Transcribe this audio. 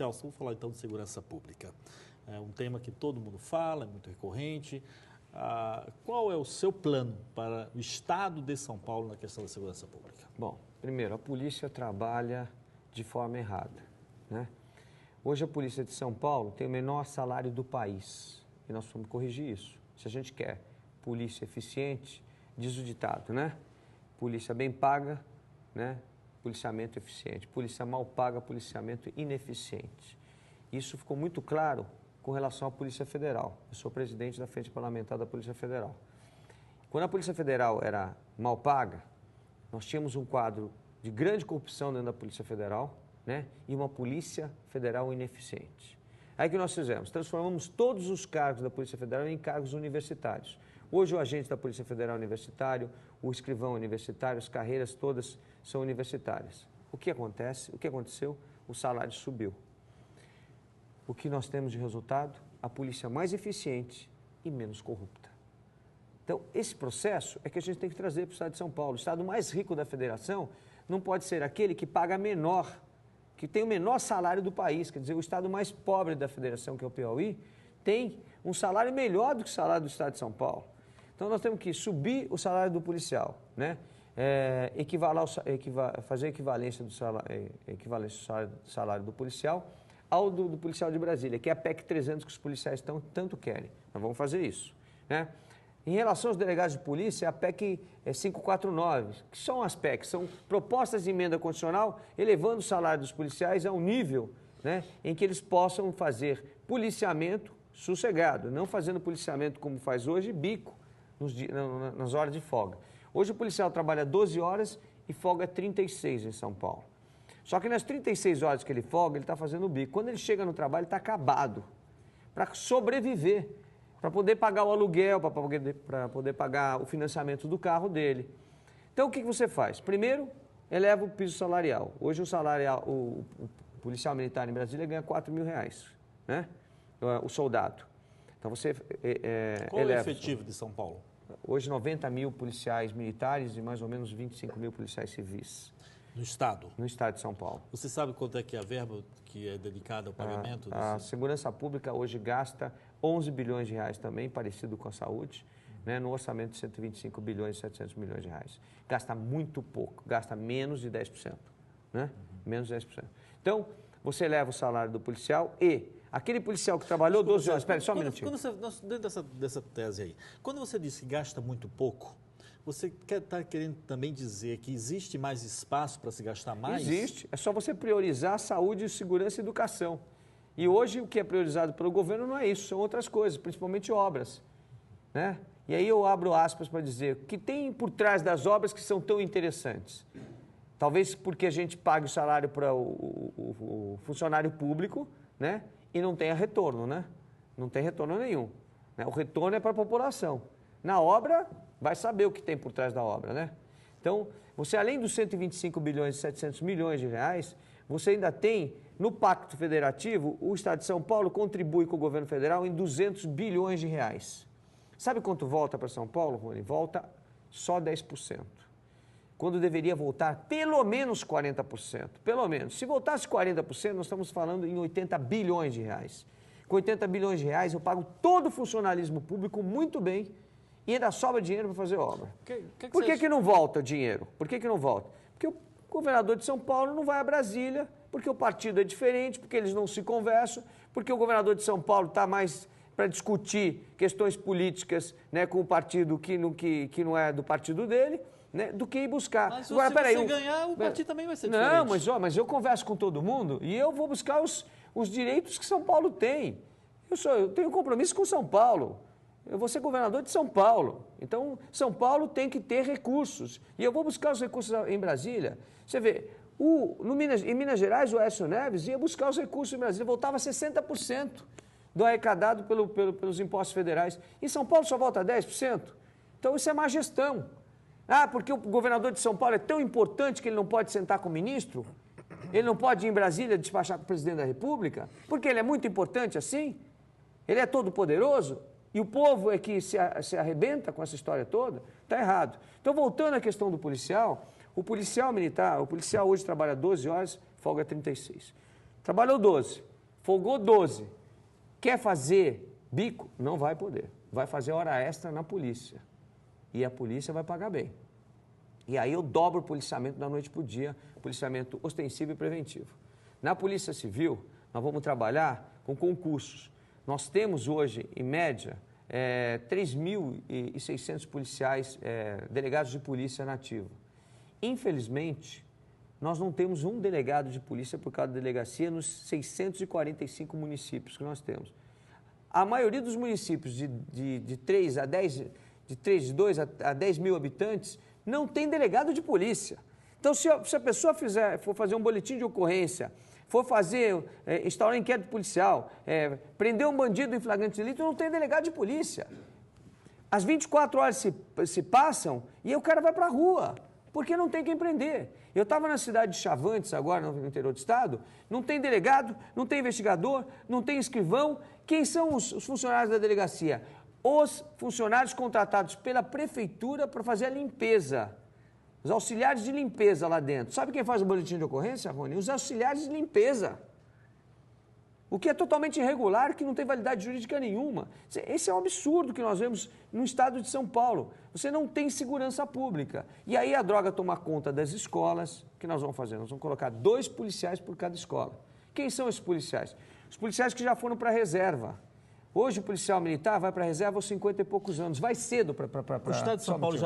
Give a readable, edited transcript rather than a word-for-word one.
Celso, vamos falar então de segurança pública. É um tema que todo mundo fala, é muito recorrente. Qual é o seu plano para o Estado de São Paulo na questão da segurança pública? Bom, primeiro, a polícia trabalha de forma errada, né? Hoje a polícia de São Paulo tem o menor salário do país e nós vamos corrigir isso. Se a gente quer polícia eficiente, diz o ditado, né? Polícia bem paga, né? Policiamento eficiente. Polícia mal paga, policiamento ineficiente. Isso ficou muito claro com relação à Polícia Federal. Eu sou presidente da Frente Parlamentar da Polícia Federal. Quando a Polícia Federal era mal paga, nós tínhamos um quadro de grande corrupção dentro da Polícia Federal, né? E uma Polícia Federal ineficiente. Aí o que nós fizemos? Transformamos todos os cargos da Polícia Federal em cargos universitários. Hoje o agente da Polícia Federal é universitário, o escrivão é universitário, as carreiras todas são universitárias. O que acontece? O que aconteceu? O salário subiu. O que nós temos de resultado? A polícia mais eficiente e menos corrupta. Então, esse processo é que a gente tem que trazer para o Estado de São Paulo. O Estado mais rico da federação não pode ser aquele que paga menor, que tem o menor salário do país. Quer dizer, o Estado mais pobre da federação, que é o Piauí, tem um salário melhor do que o salário do Estado de São Paulo. Então, nós temos que subir o salário do policial, né? Fazer a equivalência do salário do policial ao do policial de Brasília, que é a PEC 300 que os policiais tanto querem. Nós vamos fazer isso, né? Em relação aos delegados de polícia, a PEC 549, que são as PECs, são propostas de emenda constitucional elevando o salário dos policiais a um nível, né, em que eles possam fazer policiamento sossegado, não fazendo policiamento como faz hoje, bico, nas horas de folga. Hoje o policial trabalha 12 horas e folga 36 em São Paulo. Só que nas 36 horas que ele folga, ele está fazendo o bico. Quando ele chega no trabalho, ele está acabado para sobreviver, para poder pagar o aluguel, para poder pagar o financiamento do carro dele. Então, o que você faz? Primeiro, eleva o piso salarial. Hoje, o policial militar em Brasília ganha R$4.000, né? O soldado. Então, você Qual é o efetivo de São Paulo? Hoje, 90 mil policiais militares e mais ou menos 25 mil policiais civis. No Estado? No Estado de São Paulo. Você sabe quanto é que é a verba que é dedicada ao pagamento? A segurança pública hoje gasta 11 bilhões de reais também, parecido com a saúde, né, no orçamento de 125 bilhões e 700 milhões de reais. Gasta muito pouco, gasta menos de 10%. Né? Menos de 10%. Então, você leva o salário do policial e aquele policial que trabalhou 12 horas... Espera só um minutinho. Dentro dessa tese aí, quando você diz que gasta muito pouco, você está querendo também dizer que existe mais espaço para se gastar mais? Existe. É só você priorizar saúde, segurança e educação. E hoje o que é priorizado pelo governo não é isso, são outras coisas, principalmente obras, né? E aí eu abro aspas para dizer o que tem por trás das obras que são tão interessantes. Talvez porque a gente pague o salário para o funcionário público, né? E não tenha retorno, né? Não tem retorno nenhum, né? O retorno é para a população. Na obra, vai saber o que tem por trás da obra, né? Então, você além dos 125 bilhões e 700 milhões de reais, você ainda tem, no Pacto Federativo, o Estado de São Paulo contribui com o governo federal em 200 bilhões de reais. Sabe quanto volta para São Paulo, Rony? Volta só 10%. Quando deveria voltar pelo menos 40%. Pelo menos. Se voltasse 40%, nós estamos falando em 80 bilhões de reais. Com 80 bilhões de reais, eu pago todo o funcionalismo público muito bem e ainda sobra dinheiro para fazer obra. Por que não volta o dinheiro? Por que não volta? Porque o governador de São Paulo não vai a Brasília, porque o partido é diferente, porque eles não se conversam, porque o governador de São Paulo está mais para discutir questões políticas, né, com o partido que não é do partido dele, né, do que ir buscar. Mas agora, se você ganhar, o partido também vai ser diferente. Não, mas eu converso com todo mundo e eu vou buscar os direitos que São Paulo tem. Eu tenho compromisso com São Paulo. Eu vou ser governador de São Paulo. Então, São Paulo tem que ter recursos. E eu vou buscar os recursos em Brasília. Você vê, em Minas Gerais, o Aécio Neves ia buscar os recursos em Brasília, voltava 60% do arrecadado pelos impostos federais. Em São Paulo só volta 10%. Então, isso é má gestão. Porque o governador de São Paulo é tão importante que ele não pode sentar com o ministro? Ele não pode ir em Brasília despachar com o presidente da República? Porque ele é muito importante assim? Ele é todo poderoso? E o povo é que se arrebenta com essa história toda? Está errado. Então, voltando à questão do policial, o policial hoje trabalha 12 horas, folga 36. Trabalhou 12. folgou 12. Quer fazer bico? Não vai poder. Vai fazer hora extra na polícia. E a polícia vai pagar bem. E aí eu dobro o policiamento da noite para o dia, policiamento ostensivo e preventivo. Na Polícia Civil, nós vamos trabalhar com concursos. Nós temos hoje, em média, 3.600 policiais, delegados de polícia na ativa. Infelizmente, nós não temos um delegado de polícia por cada delegacia nos 645 municípios que nós temos. A maioria dos municípios de 2 a 10 mil habitantes não tem delegado de polícia. Então, se a pessoa for fazer um boletim de ocorrência, for instaurar inquérito policial, prender um bandido em flagrante delito, não tem delegado de polícia. As 24 horas se passam e o cara vai para a rua, porque não tem quem prender. Eu estava na cidade de Chavantes, agora no interior do estado, não tem delegado, não tem investigador, não tem escrivão. Quem são os funcionários da delegacia? Os funcionários contratados pela prefeitura para fazer a limpeza. Os auxiliares de limpeza lá dentro. Sabe quem faz o boletim de ocorrência, Rony? Os auxiliares de limpeza. O que é totalmente irregular, que não tem validade jurídica nenhuma. Esse é um absurdo que nós vemos no estado de São Paulo. Você não tem segurança pública. E aí a droga toma conta das escolas. O que nós vamos fazer? Nós vamos colocar 2 policiais por cada escola. Quem são esses policiais? Os policiais que já foram para a reserva. Hoje o policial militar vai para a reserva aos 50 e poucos anos. Vai cedo para o estado de São Paulo já